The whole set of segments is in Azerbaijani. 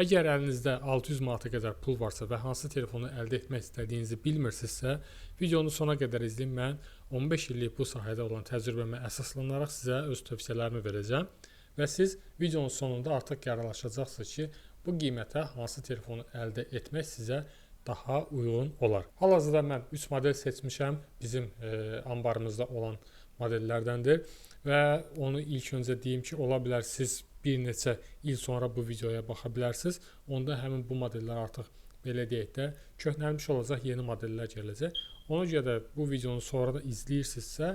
Əgər əlinizdə 600 manata qədər pul varsa və hansı telefonu əldə etmək istədiyinizi bilmirsinizsə, videonu sona qədər izləyin. Mən 15 illik bu sahədə olan təcrübəmə əsaslanaraq sizə öz tövsiyələrimi verəcəm və siz videonun sonunda artıq qərarlaşacaqsınız ki, bu qiymətə hansı telefonu əldə etmək sizə daha uyğun olar. Hal-hazırda mən 3 model seçmişəm. Bizim anbarımızda olan modellərdəndir və onu ilk öncə deyim ki, ola bilər siz bir neçə il sonra bu videoya baxa bilərsiniz. Onda həmin bu modellər artıq belə deyək də köhnəlmiş olacaq, yeni modellər gələcək. Ona görə də bu videonu sonra da izləyirsinizsə,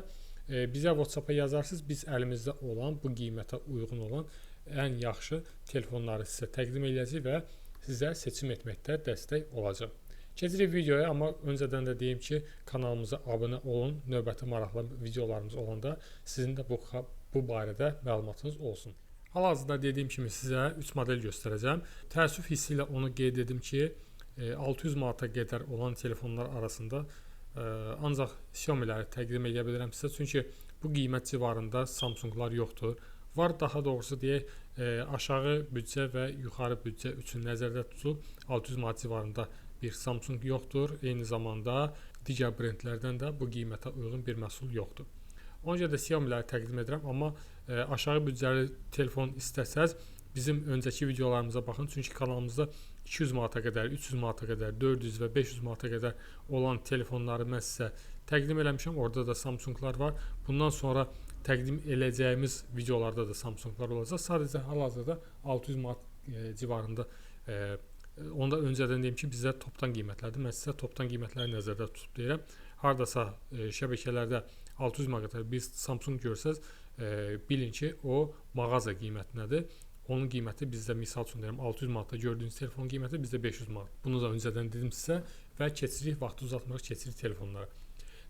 bizə WhatsApp-a yazarsınız. Biz əlimizdə olan, bu qiymətə uyğun olan ən yaxşı telefonları sizə təqdim edəcəyik və sizə seçim etməkdə dəstək olacaq. Keçirik videoya, amma öncədən də deyim ki, kanalımıza abunə olun. Növbəti maraqlı videolarımız olanda sizin də bu barədə məlumatınız olsun. Hal-hazırda dediyim kimi sizə 3 model göstərəcəm. Təəssüf hissi ilə onu qeyd edim ki, 600 manata qədər olan telefonlar arasında ancaq Xiaomi'ləri təqdim edə bilirəm sizə. Çünki bu qiymət civarında Samsunglar yoxdur. Var, daha doğrusu deyək, aşağı büdcə və yuxarı büdcə üçün nəzərdə tutulub 600 manat civarında bir Samsung yoxdur. Eyni zamanda digər brendlərdən də bu qiymətə uyğun bir məhsul yoxdur. Ona görə də Xiaomi'ləri təqdim edirəm, amma aşağı büdcəli telefon istəsəz bizim öncəki videolarımıza baxın. Çünki kanalımızda 200 manata qədər, 300 manata qədər, 400 və 500 manata qədər olan telefonları mən sizə təqdim eləmişəm. Orada da Samsunglar var. Bundan sonra təqdim edəcəyimiz videolarda da Samsunglar olacaq. Sadəcə hal-hazırda 600 manat civarında. Onda öncədən deyim ki, bizə topdan qiymətlərdir. Mən sizə topdan qiymətləri nəzərdə tutub deyirəm. Hardasa şəbəkələrdə 600 manata bir Samsung görsəz, bilin ki, o mağaza qiymətindədir. Onun qiyməti bizdə, misal üçün deyirəm, 600 manata gördüyünüz telefonun qiyməti bizdə 500 manat. Bunu da öncədən dedim sizə və keçirik, vaxtı uzatmırıq, keçirik telefonlara.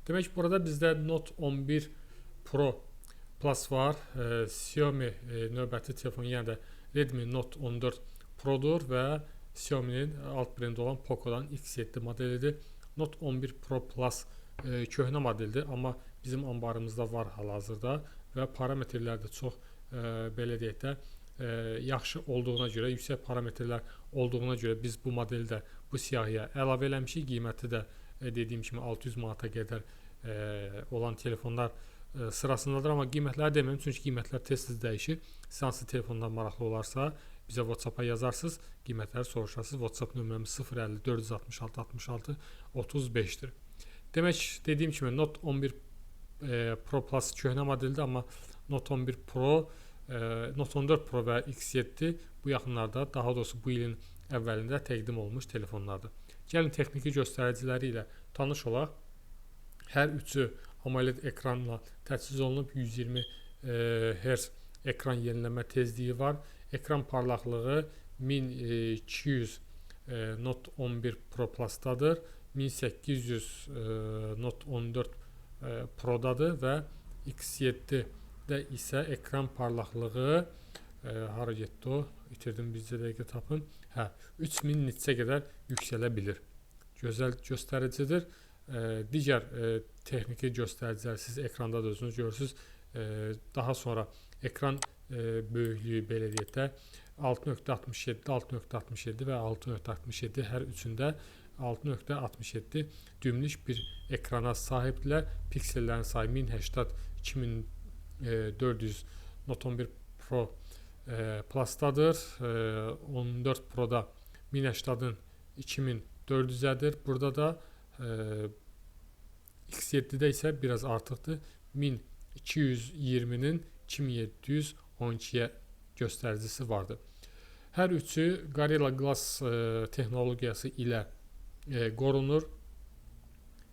Demək ki, burada bizdə Note 11 Pro Plus var. Xiaomi növbəti telefon, yəni də Redmi Note 14 Pro'dur və Xiaomi'nin alt brendi olan Poco'dan X7 modelidir. Note 11 Pro Plus köhnə modeldir, amma bizim anbarımızda var hal-hazırda və parametrlər də çox belə deyək də yaxşı olduğuna görə, yüksək parametrlər olduğuna görə biz bu modeli də bu siyahıya əlavə eləmişik. Qiyməti də dediyim kimi 600 manata qədər olan telefonlar sırasındadır, amma qiymətləri deməyim, çünki qiymətlər tez-tez dəyişir. Siz hansı telefondan maraqlı olarsa bizə WhatsApp-a yazarsınız, qiymətləri soruşarsınız. WhatsApp nömrəmiz 050 466 66 35-dir. Demək, dediyim kimi Note 11 Pro Plus köhnə modeldir, amma Note 11 Pro, Note 14 Pro və X7 bu yaxınlarda, daha doğrusu bu ilin əvvəlində təqdim olmuş telefonlardır. Gəlin texniki göstəriciləri ilə tanış olaq. Hər üçü AMOLED ekranla təchiz olunub, 120 Hz ekran yenilənmə tezliyi var. Ekran parlaqlığı 1200 Note 11 Pro Plus-dadır, 1800 Note 14 Pro-dadır və X7-də isə ekran parlaqlığı hara getdi o? İtirdim, bizcə dəqiqə tapın. 3000 nitsə qədər yüksələ bilir. Gözəl göstəricidir. Digər texniki göstəricilər siz ekranda da özünüz görürsünüz. Daha sonra ekran böyüklüyü belə deyək də 6.67, 6.67 və 6.67 hər üçündə 6.67 düymlük bir ekrana sahibdirlər. Piksellərin sayı 1080 2400 Note 11 Pro Plus-dadır. 14 Pro-da 1080-ın 2400-ədir. Burada da X7-də isə biraz artıqdır. 1220-nin 2712-yə göstəricisi vardır. Hər üçü Gorilla Glass texnologiyası ilə qorunur.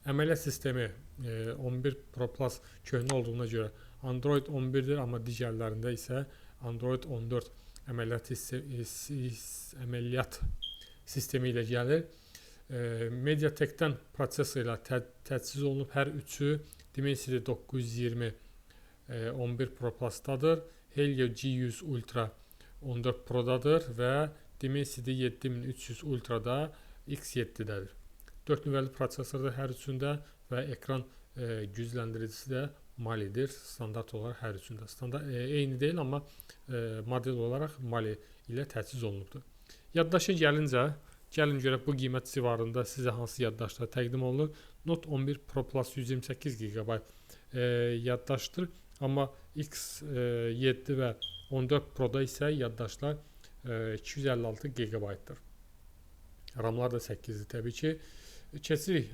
Əməliyyat sistemi 11 Pro Plus köhnə olduğuna görə Android 11-dir, amma digərlərində isə Android 14 əməliyyat sistemi ilə gəlir. MediaTek-dən prosesor ilə təchiz olunub. Hər üçü Dimensity 920 11 Pro Plus-dadır. Helio G100 Ultra 14 Pro-dadır və Dimensity 7300 Ultra-da X7-dədir. 4 nüvəli prosesordur hər üçündə və ekran gücləndiricisi də Mali'dir. Standart olaraq hər üçündə. Eyni deyil, amma model olaraq Mali ilə təchiz olunubdur. Yaddaşa gəlincə, gəlin görək bu qiymət civarında sizə hansı yaddaşlar təqdim olunur. Note 11 Pro Plus 128 GB yaddaşdır. Amma X7 və 14 Pro-da isə yaddaşlar 256 GB-dır. RAM-lar da 8-dir təbii ki. Keçirik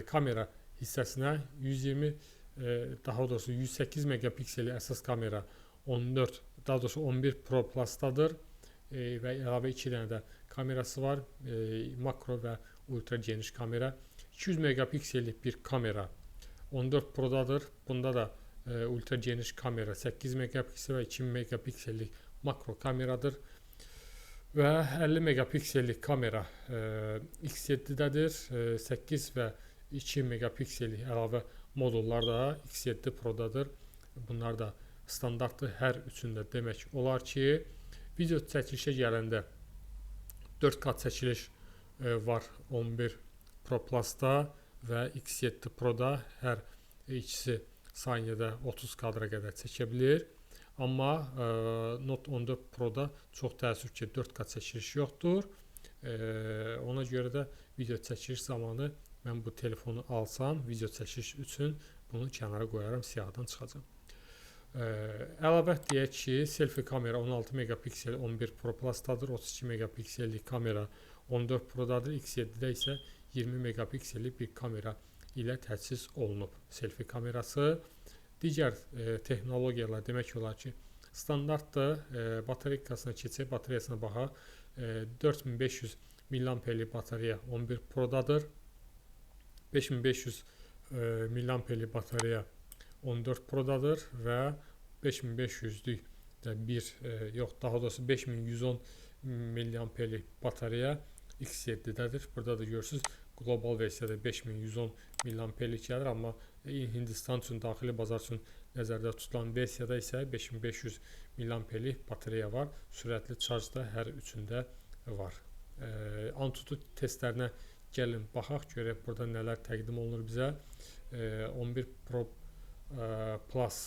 kamera hissəsinə. daha doğrusu 108 megapikseli əsas kamera 11 Pro Plus-dadır və əlavə 2 dənə də kamerası var. Makro və ultra geniş kamera. 200 megapiksellik bir kamera 14 Pro-dadır. Bunda da ultra geniş kamera 8 megapiksel və 2 megapiksellik makro kameradır. Və 50 megapiksellik kamera X7-dədir. 8 və 2 megapiksellik əlavə modullar da X7 Pro-dadır. Bunlar da standartdır hər üçündə. Demək olar ki, video çəkilişə gələndə 4K çəkiliş var 11 Pro Plus-da və X7 Pro-da. Hər ikisi saniyədə 30 kadra qədər çəkə bilir. Amma Note 14 Pro-da çox təəssüf ki 4K çəkiliş yoxdur. Ona görə də video çəkiliş zamanı mən bu telefonu alsam, video çəkiliş üçün bunu kənara qoyaram, siyahıdan çıxacaq. Əlavə deyək ki, selfie kamera 16 megapiksel 11 Pro Plus-dadır, 32 megapiksellik kamera 14 Pro-dadır, X7-də isə 20 megapiksellik bir kamera ilə təchiz olunub selfie kamerası. Digər texnologiyalar demək olar ki, standartdır. Batareykasına keçək, batareyasına baxaq. 4500 mAh batareya 11 Pro-dadır. 5500 mAh batareya 14 Pro-dadır və 5500'lük də daha doğrusu 5110 mAh batareya X7-dədir. Burada da görürsünüz, qlobal versiyada 5110 mAh gəlir, amma Hindistan üçün, daxili bazar üçün nəzərdə tutulan versiyada isə 5500 mAh batareya var. Sürətli şarj da hər üçündə var. Antutu testlərinə gəlin baxaq, görək burada nələr təqdim olunur bizə. 11 Pro Plus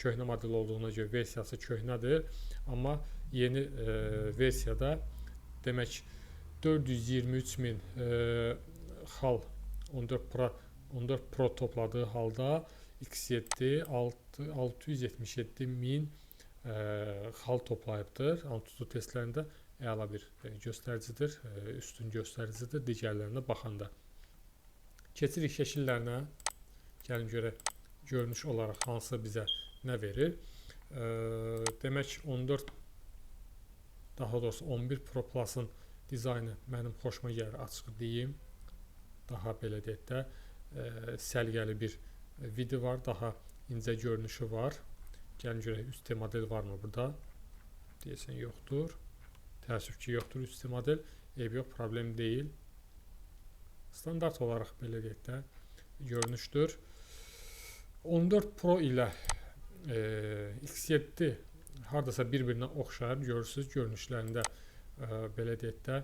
köhnə model olduğuna görə versiyası köhnədir, amma yeni versiyada demək 423.000 xal 14 Pro topladığı halda X7 677.000 xal toplayıbdır. Antutu testlərində əla bir göstəricidir, üstün göstəricidir digərlərinə baxanda. Keçirik şəkillərinə. Gəlin görək görünüş olaraq hansı bizə nə verir. Demək 11 Pro Plus-ın dizaynı mənim xoşuma gəlir, açıq deyim. Daha belə deyək də səliqəli bir video var, daha incə görünüşü var. Gəlin görək üstə model varmı burada? Deyəsən yoxdur. Təəssüf ki yoxdur üstə model. Eyb yox, problem deyil. Standart olaraq belə deyək də görünüşdür. 14 Pro ilə X7 hardasa bir-birinə oxşar. Görürsünüz, görünüşlərində belə deyək də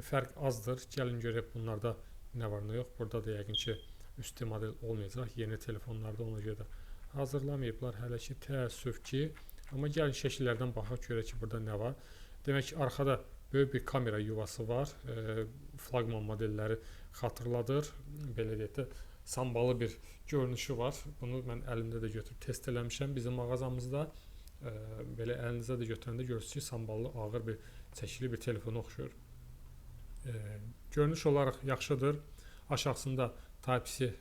fərq azdır. Gəlin görək bunlarda nə var, nə yox. Burada da yəqin ki üstü model olmayacaq. Yeni telefonlarda ona görə də hazırlamayıblar hələ ki, təəssüf ki. Amma gəlin şəkillərdən baxaq, görək ki burada nə var. Demək ki, arxada böyük bir kamera yuvası var. Flaqman modelləri xatırladır. Belə deyək də sambalı bir görünüşü var. Bunu mən əlimdə də götürüb test eləmişəm. Bizim mağazamızda belə əlinizə də götürəndə görürsünüz ki, samballı, ağır bir çəkili bir telefona oxşuyur. Görünüş olaraq yaxşıdır. Aşağısında Type-C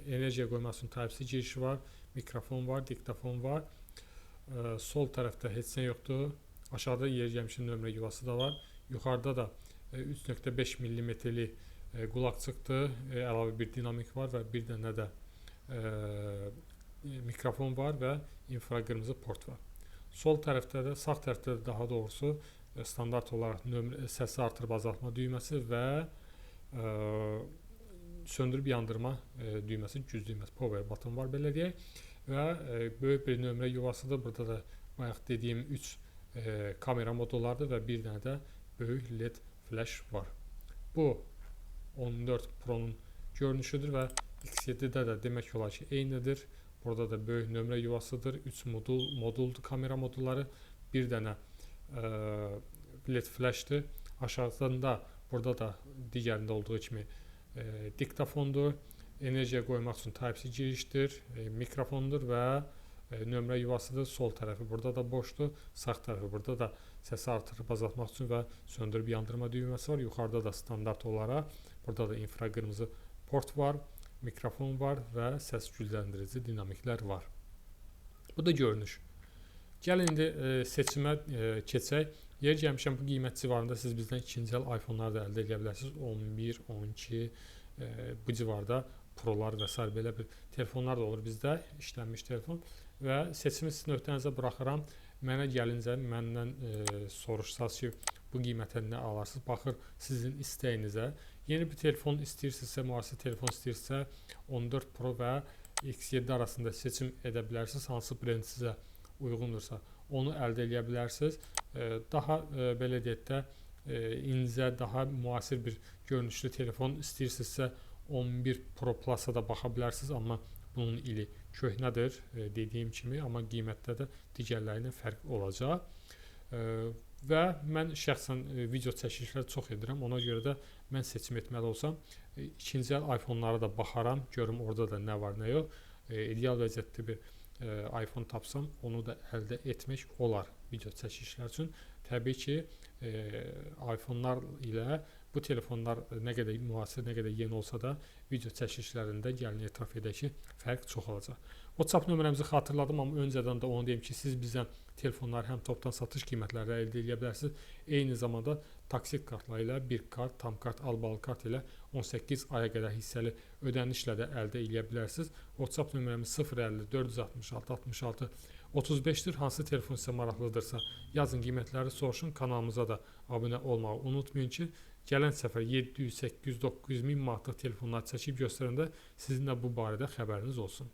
enerjiya qoymaq üçün Type-C girişi var. Mikrofon var, diktafon var. Sol tərəfdə heç nə yoxdur. Aşağıda yer gəlmişin nömrə yuvası da var. Yuxarıda da 3.5 mm-lik qulaqçıqdır. Əlavə bir dinamik var və bir dənə də mikrofon var və infraqırmızı port var. Sol tərəfdə də, sağ tərəfdə də daha doğrusu standart olaraq səsi artırıb azaltma düyməsi və söndürüb yandırma düyməsi, güc düyməsi, power button var belə deyək. Və böyük bir nömrə yuvasıdır. Burada da bayaq dediyim 3 kamera modullardır və bir dənə də böyük LED flash var. Bu 14 Pro-nun görünüşüdür və X7-də də demək olar ki eynidir. Burada da böyük nömrə yuvasıdır. 3 moduldur kamera modulları. Bir dənə LED flashdır. Aşağısında burada da digərində olduğu kimi diktafondur. Enerjiyə qoymaq üçün Type-C girişdir, mikrofondur və nömrə yuvasıdır. Sol tərəfi burada da boşdur. Sağ tərəfi burada da səsi artırıb azaltmaq üçün və söndürüb yandırma düyməsi var. Yuxarıda da standart olaraq burada da infraqırmızı port var, mikrofon var və səs gücləndirici dinamiklər var. Bu da görünüş. Gəlin indi seçimə keçək. Yer gəlmişəm, bu qiymət civarında siz bizdən ikinci əl iPhone-lar da əldə edə bilərsiniz. 11, 12 bu civarda Prolar və s. belə bir telefonlar da olur bizdə, işlənmiş telefon və seçimi sizin öhdənizə buraxıram. Mənə gəlincə, məndən soruşsaz ki, bu qiymətə nə alarsınız? Baxır sizin istəyinizə. Yeni bir telefon istəyirsinizsə, müasir telefon istəyirsinizsə, 14 Pro və X7 arasında seçim edə bilərsiniz. Hansı brend sizə uyğundursa, onu əldə edə bilərsiniz. Daha belə deyək də incə, daha müasir bir görünüşlü telefon istəyirsinizsə, 11 Pro Plus-a da baxa bilərsiniz, amma bunun ili köhnədir, dediyim kimi, amma qiymətdə də digərlərinə fərq olacaq. Və mən şəxsən video çəkilişləri çox edirəm, ona görə də mən seçim etməli olsam, ikinci əl iPhone-lara da baxaram, görüm orada da nə var, nə yox. İdeal vəziyyətdə bir iPhone tapsam, onu da əldə etmək olar video çəkilişlər üçün. Təbii ki, iPhone-lar ilə bu telefonlar nə qədər müasir, nə qədər yeni olsa da video çəkilişlərində gəlin etiraf edək ki, fərq çox olacaq. WhatsApp nömrəmizi xatırladım, amma öncədən də onu deyim ki, siz bizdən telefonları həm topdan satış qiymətlərlə əldə edə bilərsiniz, eyni zamanda taksit kartları ilə, bir kart, tam kart, albalı kart ilə 18 aya qədər hissəli ödənişlə də əldə edə bilərsiniz. WhatsApp nömrəmiz 050 466 66 35-dir. Hansı telefon sizə maraqlıdırsa, yazın qiymətləri soruşun, kanalımıza da abunə olmağı unutmayın ki, gələn səfər 700, 800, 900 min manatlıq telefonlar çəkib göstərəndə sizin də bu barədə xəbəriniz olsun.